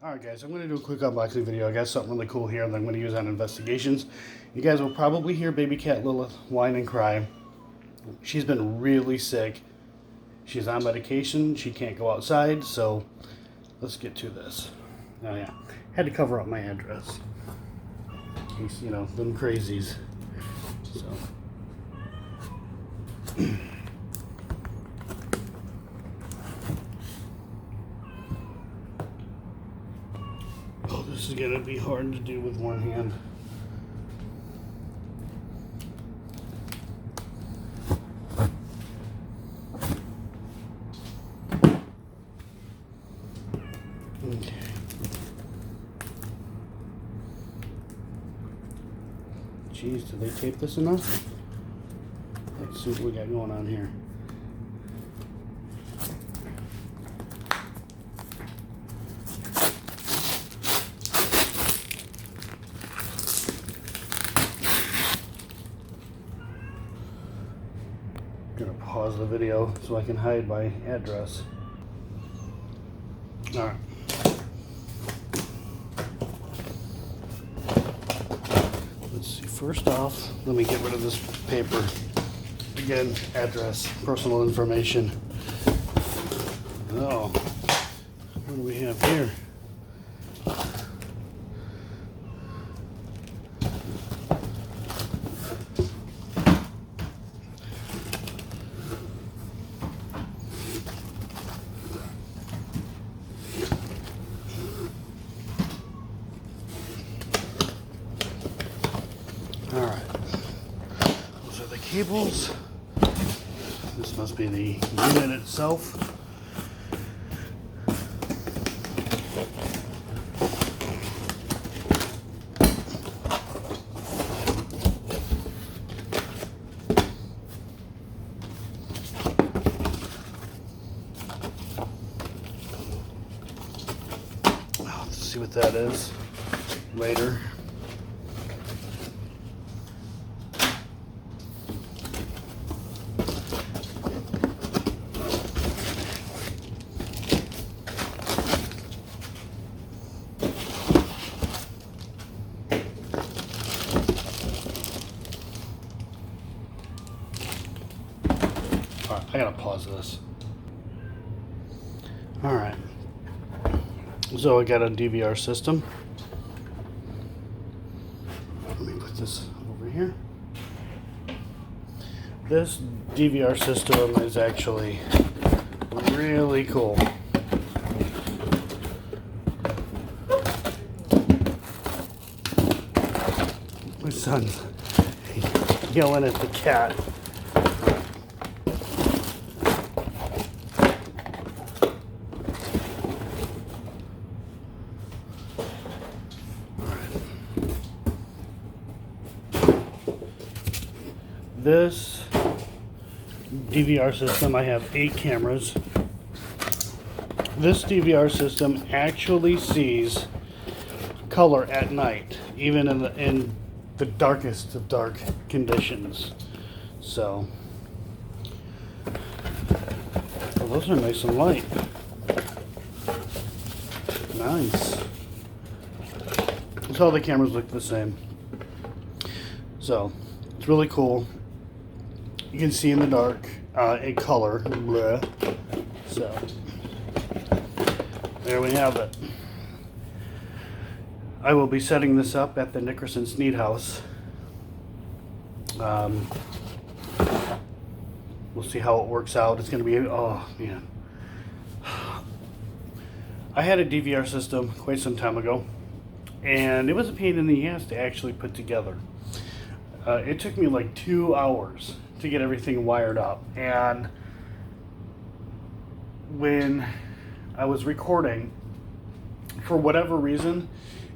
Alright guys, I'm going to do a quick unboxing video. I got something really cool here that I'm going to use on investigations. You guys will probably hear baby cat Lilith whine and cry. She's been really sick. She's on medication. She can't go outside, so let's get to this. Oh yeah, had to cover up my address. In case, you know, them crazies. So. Oh, this is going to be hard to do with one hand. Okay. Jeez, did they tape this enough? Let's see what we got going on here. I'm gonna pause the video so I can hide my address. All right. Let's see. First off, let me get rid of this paper. Again, address, personal information. Oh, what do we have here? All right, those are the cables. This must be the unit itself. Let's see what that is later. Alright, I gotta pause this. Alright. So I got a DVR system. Let me put this over here. This DVR system is actually really cool. My son's yelling at the cat. This DVR system, I have 8 cameras. This DVR system actually sees color at night, even in the darkest of dark conditions. So, well, those are nice and light. Nice. So all the cameras look the same. So, it's really cool. You can see in the dark, in color. Bleh. So, there we have it. I will be setting this up at the Nickerson Sneed House. We'll see how it works out. It's going to be, oh man. I had a DVR system quite some time ago, and it was a pain in the ass to actually put together. It took me like 2 hours to get everything wired up, and when I was recording, for whatever reason,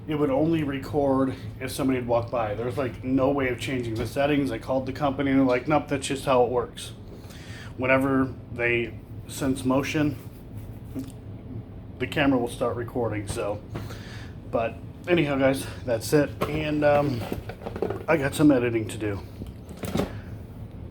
it would only record if somebody had walked by. There's like no way of changing the settings. I called the company and they're like, nope, that's just how it works. Whenever they sense motion, the camera will start recording. So, but anyhow guys, that's it, and I got some editing to do.